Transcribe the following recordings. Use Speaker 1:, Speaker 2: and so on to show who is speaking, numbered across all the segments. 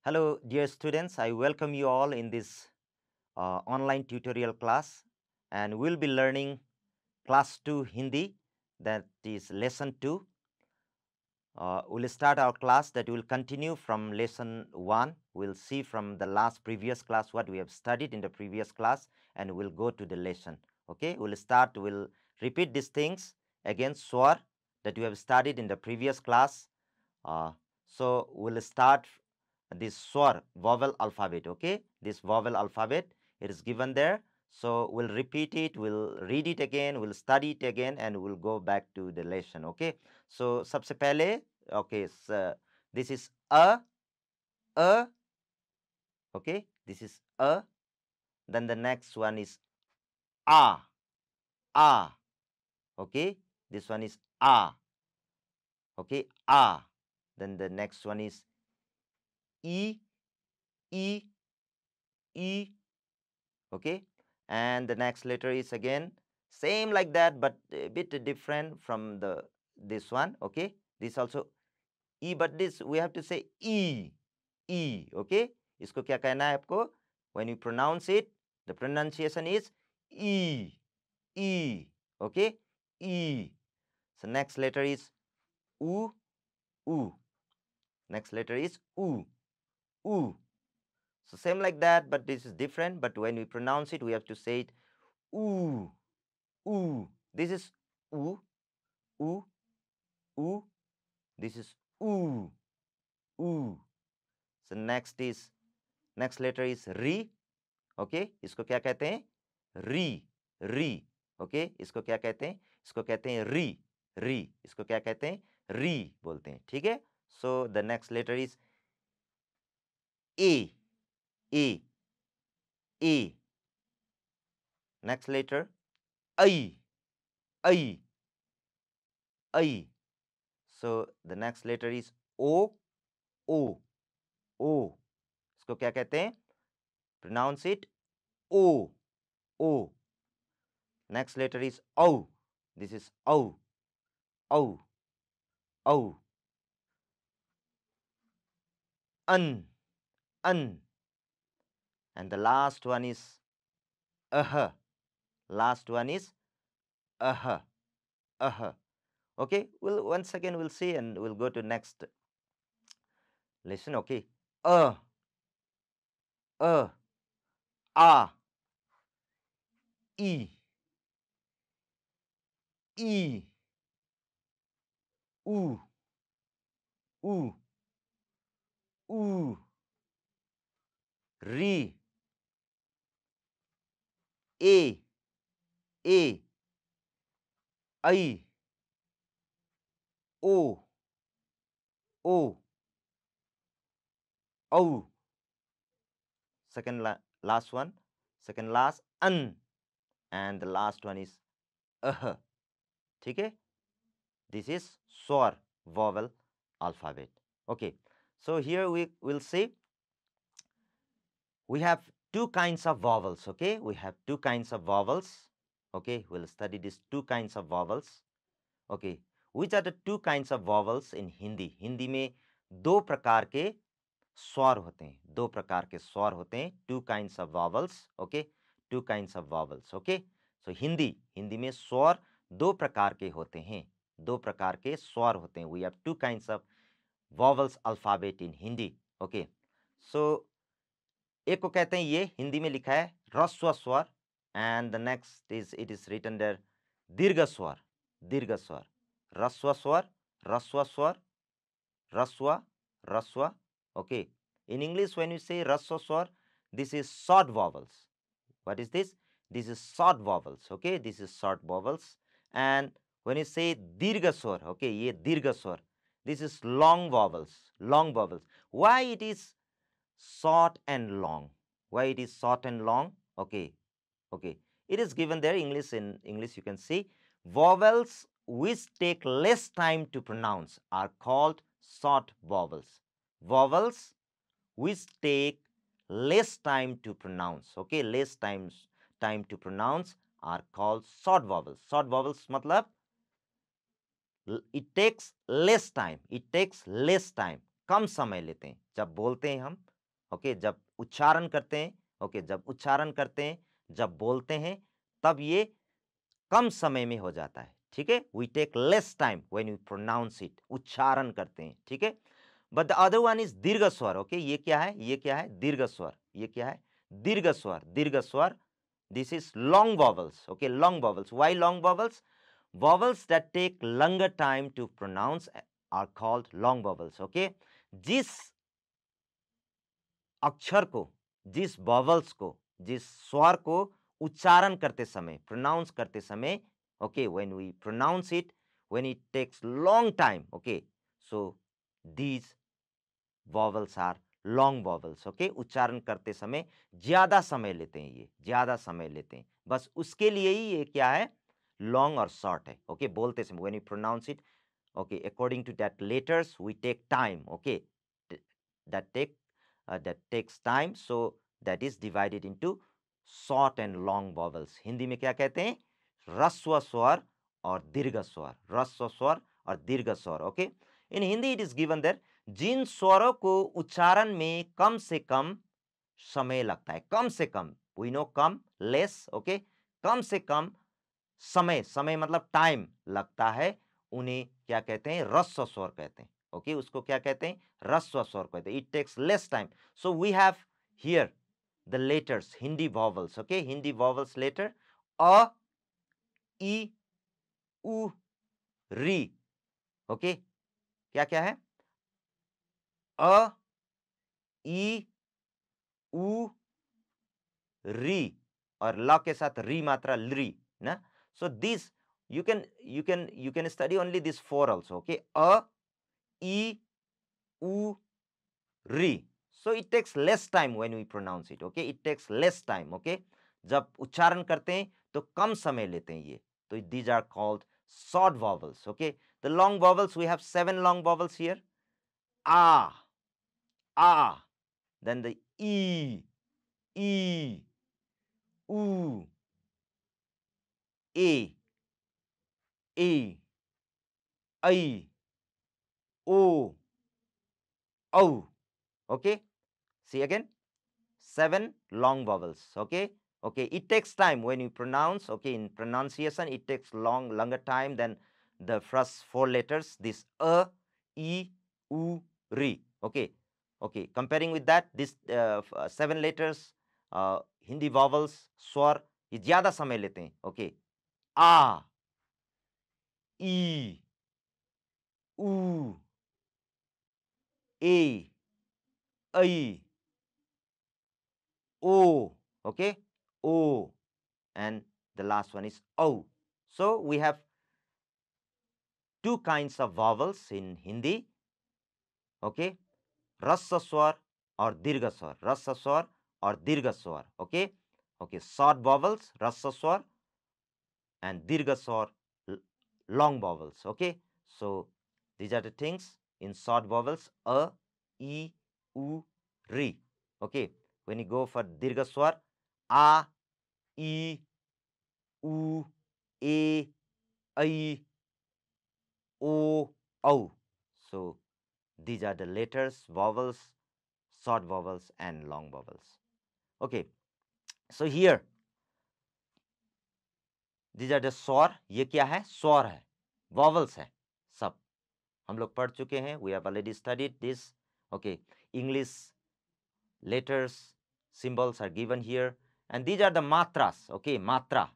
Speaker 1: Hello, dear students. I welcome you all in this online tutorial class, and we'll be learning class 2 Hindi, that is lesson 2. We'll start our class that will continue from lesson 1. We'll see from the last previous class what we have studied in the previous class, and we'll go to the lesson. Okay, we'll repeat these things again, swar that we have studied in the previous class. So we'll start this swar vowel alphabet. Okay, this vowel alphabet, it is given there. So we'll repeat it, we'll read it again, we'll study it again, and we'll go back to the lesson. Okay, so सबसे पहले, okay, so this is a, okay, this is a. Then the next one is a, okay, this one is a, okay, a. Then the next one is e, e, e, okay, and the next letter is again same like that, but a bit different from this one. Okay, this also e, but this we have to say e, okay. इसको क्या कहना है आपको? When you pronounce it, the pronunciation is e, okay, e. So next letter is u, next letter is u. So same like that, but this is different. But when we pronounce it, we have to say it oo, This is oo, oo. This is oo. So next letter is ri. Okay, इसको क्या कहते हैं? री. Okay, इसको क्या कहते हैं? इसको कहते हैं री. इसको क्या कहते हैं? री बोलते हैं. ठीक है? So the next letter is a. Next letter ai. So the next letter is o. इसको क्या कहते हैं? Pronounce it o. Next letter is o. This is o. An. And the last one is Last one is Okay, once again we'll see, and we'll go to next lesson. Okay, a, e, u, ri, a, ai, o, last one, second last, an, and the last one is ठीक है? This is swar vowel alphabet. Okay, so here we will see we have two kinds of vowels. Okay, we have two kinds of vowels. Okay, we'll study these two kinds of vowels. Okay, which are the two kinds of vowels in Hindi? Hindi में दो प्रकार के स्वर होते हैं. दो प्रकार के स्वर होते हैं. Two kinds of vowels. Okay, two kinds of vowels. Okay, so Hindi में स्वर दो प्रकार के होते हैं. दो प्रकार के स्वर होते हैं. We have two kinds of vowels alphabet in Hindi. Okay, so एक को कहते हैं, ये हिंदी में लिखा है ह्रस्व स्वर, and the next is it is written there दीर्घ स्वर. ह्रस्व स्वर, ह्रस्व. Okay, in English when you say ह्रस्व स्वर, this is short vowels. What is this? This is short vowels. Okay, this is short vowels. And when you say दीर्घ स्वर, okay, ये दीर्घ स्वर, this is long vowels. Why it is short and long? Why it is short and long? Okay, it is given there. In English you can see vowels which take less time to pronounce are called short vowels. Vowels which take less time to pronounce, okay, less time to pronounce are called short vowels. Short vowels मतलब it takes less time, कम समय लेते हैं. जब बोलते हैं हम okay, जब उच्चारण करते हैं, ओके, जब उच्चारण करते हैं, जब बोलते हैं, तब ये कम समय में हो जाता है, ठीक है। We take less time when we pronounce it, उच्चारण करते हैं, ठीक है। But the other one is दीर्घ स्वर, ओके। ये क्या है, ये क्या है, दीर्घ स्वर। ये क्या है, दीर्घ स्वर, दीर्घ स्वर। This is long vowels, okay, long vowels. Why long vowels? Vowels that take longer time to pronounce are called long vowels, okay। जिस अक्षर को, जिस वॉवल्स को, जिस स्वर को उच्चारण करते समय, प्रोनाउंस करते समय, okay, when we pronounce it, when it takes long time, okay, so these vowels are long vowels, okay. उच्चारण करते समय ज्यादा समय लेते हैं, ये ज्यादा समय लेते हैं, बस उसके लिए ही ये क्या है, लॉन्ग और शॉर्ट है, ओके। बोलते समय when you pronounce it, okay, according to that letters we take time, okay, that takes time, so that is divided into short and long vowels। Hindi में क्या कहते हैं, ह्रस्व स्वर और दीर्घ स्वर, ह्रस्व स्वर और दीर्घ स्वर, okay. In Hindi it is given that जिन स्वरों को उच्चारण में कम से कम समय लगता है, कम से कम, वी नो कम, लेस, ओके, कम से कम समय, समय मतलब टाइम लगता है, उन्हें क्या कहते हैं, ह्रस्व स्वर कहते हैं, ओके। उसको क्या कहते हैं, ह्रस्व स्वर कहते हैं। It takes less time, so we have here the letters, Hindi vowels, okay, Hindi vowels letter अ, ई, उ, री, ओके। क्या क्या है, अ, ई, उ, री, और ल के साथ री मात्रा, ली ना। So this you can study only this four also, okay, a, e, u, ri, so it takes less time when we pronounce it, okay, it takes less time, okay। जब उच्चारण करते हैं तो कम समय लेते हैं ये, तो these are called short vowels, okay। The long vowels, we have 7 long vowels here, a, then the e, u, e, I, o, au, okay। See again, 7 long vowels, okay, okay, it takes time when you pronounce, okay, in pronunciation it takes longer time than the first 4 letters, this a, e, u, ri, okay, okay, comparing with that, this 7 letters Hindi vowels, स्वर, ये ज्यादा समय लेते हैं, okay, a, e, u, e, I, o, okay, o, and the last one is O. So we have two kinds of vowels in Hindi, okay, ह्रस्व स्वर और दीर्घ स्वर, ह्रस्व स्वर और दीर्घ स्वर, okay, okay, short vowels, ह्रस्व स्वर, and दीर्घ स्वर, long vowels, okay। So these are the things in short vowels, a, e, u, ri, okay। When you go for दीर्घ स्वर, a, e, u, e, I, o, au, so these are the letters, vowels, short vowels and long vowels, okay। So here these are the स्वर, ये क्या है, स्वर है, vowels है, सब हम लोग पढ़ चुके हैं, we have already studied this, okay। English letters, symbols are given here, and these are the matras, okay, मात्रा,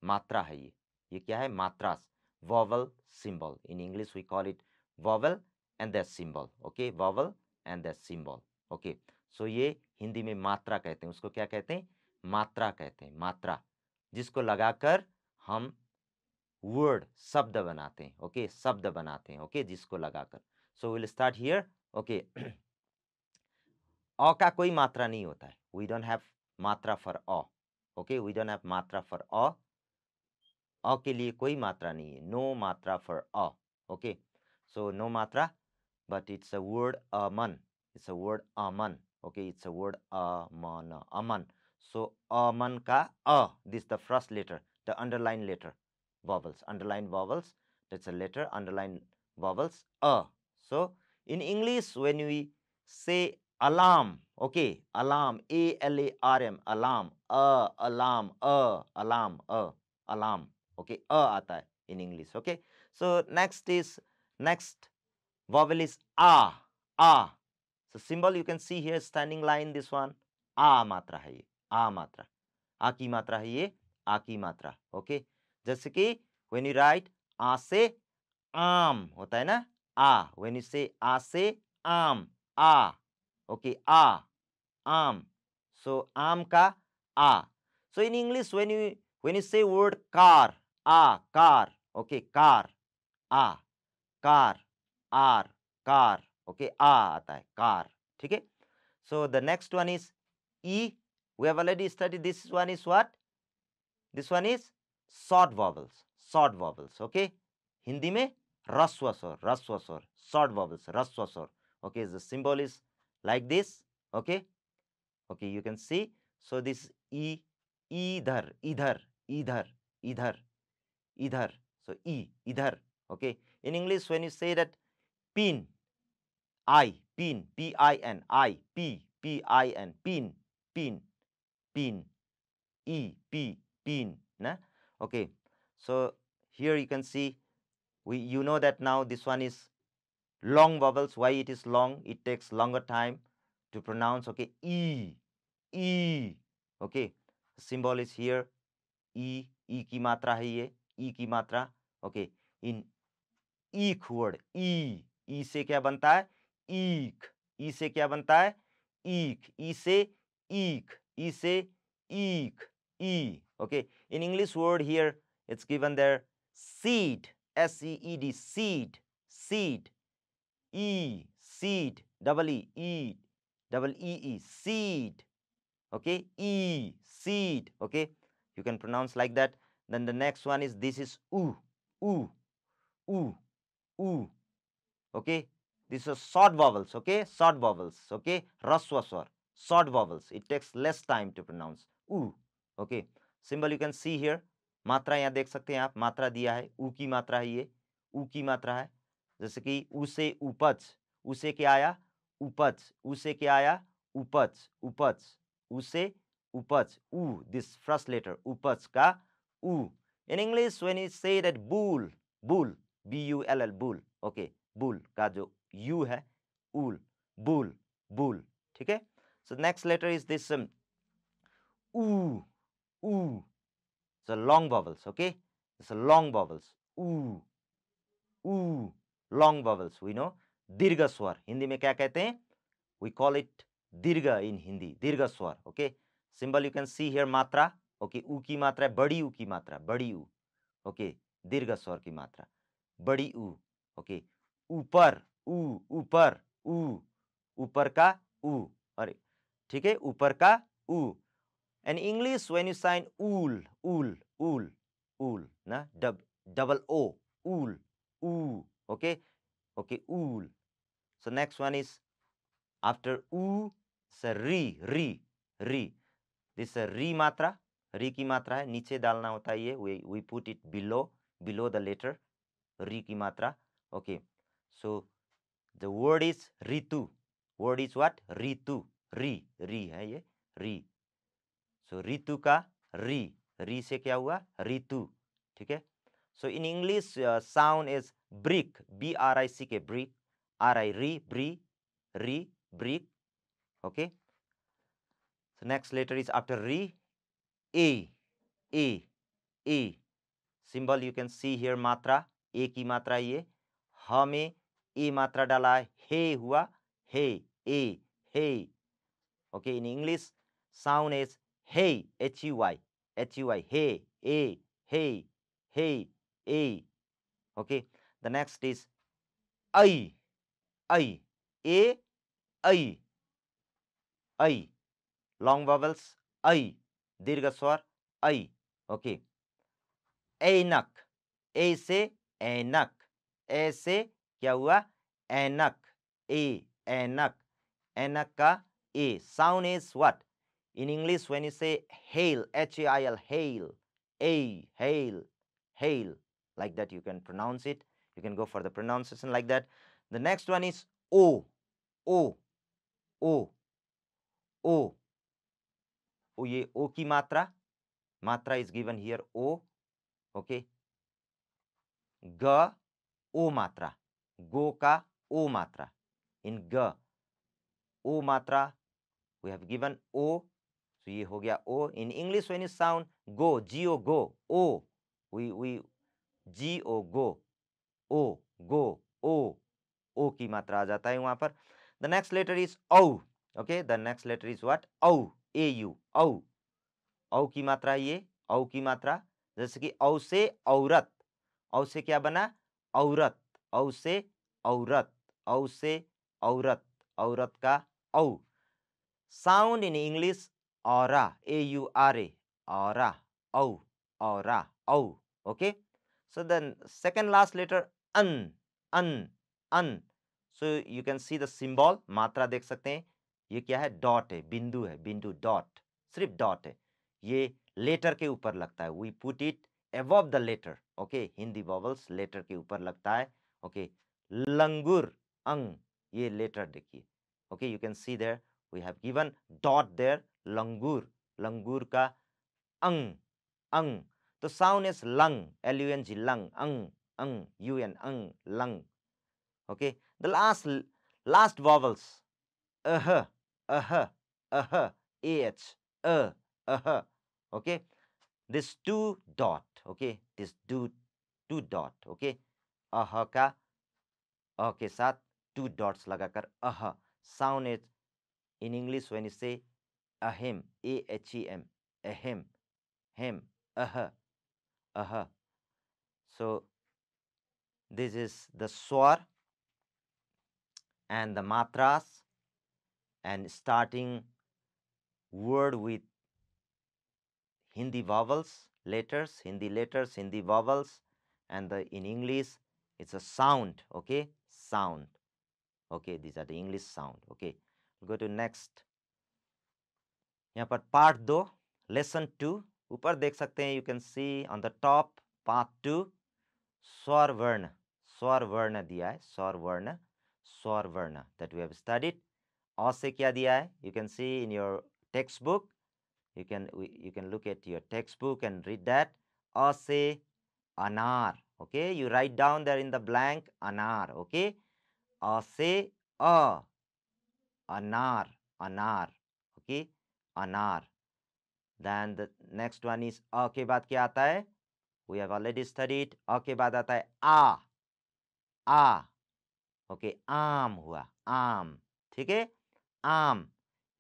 Speaker 1: मात्रा है ये क्या है, matras, vowel symbol, in English we call it vowel and their symbol, okay, vowel and their symbol, okay। So ये हिंदी में मात्रा कहते हैं, उसको क्या कहते हैं, मात्रा कहते हैं, मात्रा, जिसको लगाकर हम वर्ड, शब्द बनाते हैं, ओके, शब्द बनाते हैं, ओके, जिसको लगाकर। So will start here, okay. अ का कोई मात्रा नहीं होता है, वी डोंट हैव मात्रा फॉर अ, ओके, वी डोंट हैव मात्रा फॉर अ के लिए कोई मात्रा नहीं है, नो मात्रा फॉर अ, ओके। सो नो मात्रा, but it's a word aman, it's a word aman, okay, it's a word aman, aman। So aman ka a, this the first letter, the underline letter, vowels, underline vowels, that's a letter, underline vowels, a। So in English when we say alarm. Okay, alarm, A-L-A-R-M, alarm, alarm, alarm, alarm. Okay, आता है in English. Okay, so next vowel is a, a. So symbol you can see here, standing line, this one, a मात्रा है ये, a मात्रा, आ की मात्रा है ये, आ की मात्रा. Okay, जैसे कि when you write आ से आम होता है ना, आ, when you say आ से आम, आ. Okay, a, am. So am ka a. So in English, when you say word car, a, car. Okay, car, a, car, r, car. Okay, a आता है, car. ठीक है. So the next one is e. We have already studied. This one is what? This one is short vowels. Short vowels. Okay. Hindi में रस्व स्वर, short vowels, रस्व स्वर. Okay, the symbol is like this. Okay. Okay, you can see. So this e, idhar, idhar, idhar, idhar, idhar. So e, idhar. Okay. In English, when you say that pin, I, pin, P-I-N, I, P, P-I-N, pin, pin, pin, E, P, pin. Na? Okay. So here you can see, you know that now this one is long vowels. Why it is long? It takes longer time to pronounce. Okay, E, E. Okay, symbol is here, E, E की मात्रा है ये, E की मात्रा. Okay, in ईख word, ई से क्या बनता है? ईख. ई से क्या बनता है? ईख. ई से ईख, ई से ईख, ई. Okay, in English word here, it's given there seed, S-E-E-D, seed, seed. E, seed, double E, double E-E, seed. Okay, E, seed. Okay, you can pronounce like that. Then the next one is, this is U, U, U, U. Okay, these are short vowels. Okay, short vowels. Okay, raswa swar, short vowels. It takes less time to pronounce. U. Okay, symbol you can see here. मात्रा यहाँ देख सकते हैं आप, मात्रा दिया है, ऊ की मात्रा है ये, ऊ की मात्रा है. जैसे कि ऊ से उपज, ऊ से क्या आया? उपज. ऊ से क्या आया? उपज, उपज. ऊ से उपज, ऊ, this first letter, उपज का ऊ. In English, when you say that bull, bull, B-U-L-L, bull. Okay, bull का जो u है, ऊल, bull, bull. ठीक है. So next letter is this oo, oo. So long vowels. Okay, it's a long vowels. oo, oo, long vowels. We know दीर्घ स्वर. हिंदी में क्या कहते हैं? We call it दीर्घ in हिंदी, दीर्घ स्वर. Okay, symbol you can see here, मात्रा. Okay, ऊ की मात्रा है, बड़ी ऊ की मात्रा, बड़ी ऊ. Okay, दीर्घ स्वर की मात्रा, बड़ी ऊ. Okay, ऊपर, ऊ, ऊपर, ऊ, ऊपर का ऊ. अरे ठीक है, ऊपर का ऊ. And English, when you sign ool, ool, ool, ool, na, double O, ool, oo. Okay, okay, ool. So next one is after oo, it's a ri, ri, ri. This is a ri matra, ri की मात्रा है, नीचे डालना होता है ये. We put it below the letter, ri की मात्रा. Okay, so the word is ritu. Word is what? Ritu. ri है ये, ri. So ritu का ri से क्या हुआ? ritu. ठीक है. So in English, sound is brick, B-R-I-C-K, brick, R-I, ri, brick. Okay. So next letter is after ri, a, a. Symbol you can see here, मात्रा, a की मात्रा ये. ह में ए मात्रा डाला है, हे हुआ, हे, a, hey. Okay, in English, sound is hey, H-E-Y, H-E-Y, hey, a, hey, hey, a. Okay, the next is I, I, a, I, I. Long vowels, I, दीर्घ स्वर, I. Okay, ऐनक, ए से ऐनक, ए से क्या हुआ? ऐनक, ए, ऐनक, ऐनक का a. Sound is what? In English, when you say hail, H-A-I-L, hail, a, hail, hail, like that you can pronounce it. You can go for the pronunciation like that. The next one is O, O, ओ, ओ, ओ, ये ओ की मात्रा is given here ओ, okay. ग, ओ मात्रा, गो का ओ मात्रा, इन ग ओ मात्रा वी हैव गिवन ओ, तो ये हो गया ओ। In English when you sound go, G O go, O, we G O go, O, go, ओ की मात्रा आ जाता है वहां पर। द नेक्स्ट लेटर इज औ, okay, the next letter is what, औ, ए यू, औ, औ की मात्रा, ये औ की मात्रा, जैसे कि औ से औरत, औ से क्या बना, औरत, औ से औरत, औ से औरत, औरत का औ। Sound in English, aura, A-U-R-A, aura, au, aura, au. Okay. So then second last letter an. So you can see the symbol, मात्रा देख सकते हैं, ये क्या है, डॉट है, बिंदु डॉट, सिर्फ डॉट है, ये लेटर के ऊपर लगता है, we put it above the letter, okay, Hindi vowels letter के ऊपर लगता है, ओके। लंगुर, अंग, ये लेटर देखिए, okay, you can see there we have given dot there, langur, langur ka ang, तो sound is lung, L-U-N-G, lung, ang, U-N, lung, okay. The last vowels, A-H, okay. This two dot, okay, this two dot, okay, का के साथ two dots लगाकर sound is in English when you say ahem, A-H-E-M, ahem, hem, so this is the swar and the matras, and starting word with Hindi vowels, letters, Hindi vowels, and in English it's a sound, okay, sound, okay, these are the English sound, okay. Go to next, यहाँ पर part 2 lesson 2 ऊपर देख सकते हैं, you can C on the top part 2, स्वर वर्ण दिया है, स्वर वर्ण दैट वी हैव स्टडीड। अ से क्या दिया है, you can C in your text book, you can look at your textbook and read that. A से अनार, okay, you write down there in the blank अनार, okay. A से अनार, okay, अनार। Then the next one is अ के बाद क्या आता है, we have already studied, अ के बाद आता है आ, okay, आम हुआ, आम, ठीक है, आम,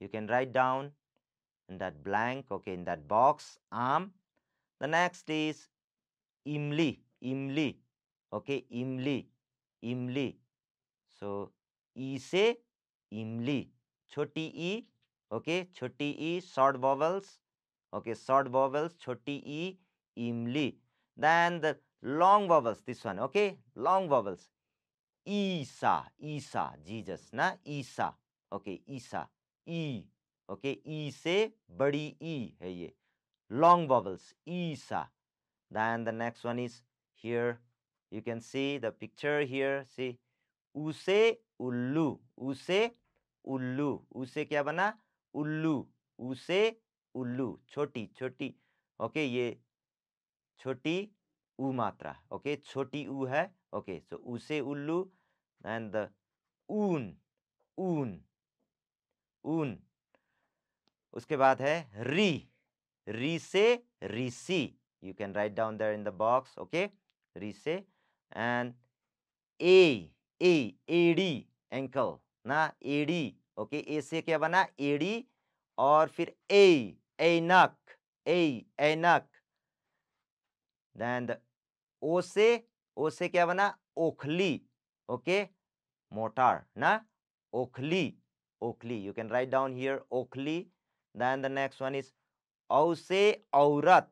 Speaker 1: you can write down in that blank, okay, in that box, आम। The next is इमली, okay, इमली, so ई से इमली, छोटी ई, okay, छोटी ई, short vowels, okay, short vowels, छोटी ई, इमली। Then the long vowels, this one, okay, long vowels, Isa, Jesus ना, ईसा, okay, ईसा, ई, okay, ई से बड़ी ई है ये, long vowels, Isa. Then the next one is here, you can see the picture here, see, उसे उल्लू, उसे क्या बना, उल्लू, उसे उल्लू, छोटी, ओके, ये छोटी ऊ मात्रा, ओके, छोटी ऊ है, ओके, सो उसे उल्लू। एंड द ऊन, उसके बाद है री से ऋषि, you can write down there in the box, okay, री से। एंड एड़ी, एंकल ना, एड़ी, ओके, ए से क्या बना, एड़ी, और फिर ऐनक, ऐनक। देन ओ से क्या बना, ओखली, ओके, मोटार ना, ओखली, you can write down here ओखली। then the next one is औ से औरत,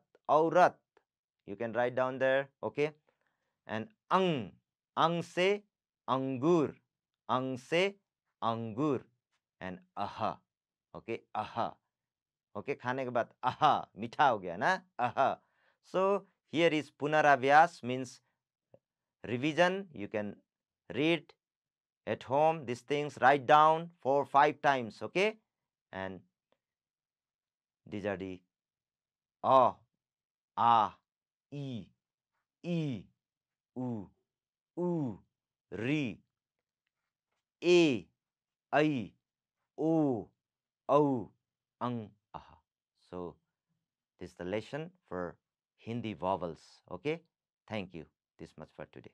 Speaker 1: you can write down there, okay, and अंग से अंगूर, and okay, okay, खाने के बाद मीठा हो गया ना, so here is punaravyas, means revision, you can read At home, these things write down 4 or 5 times, okay? And these are the a, e, e, u, ri, a, I, o, au, ang, aha. So this is the lesson for Hindi vowels, okay? Thank you. This much for today.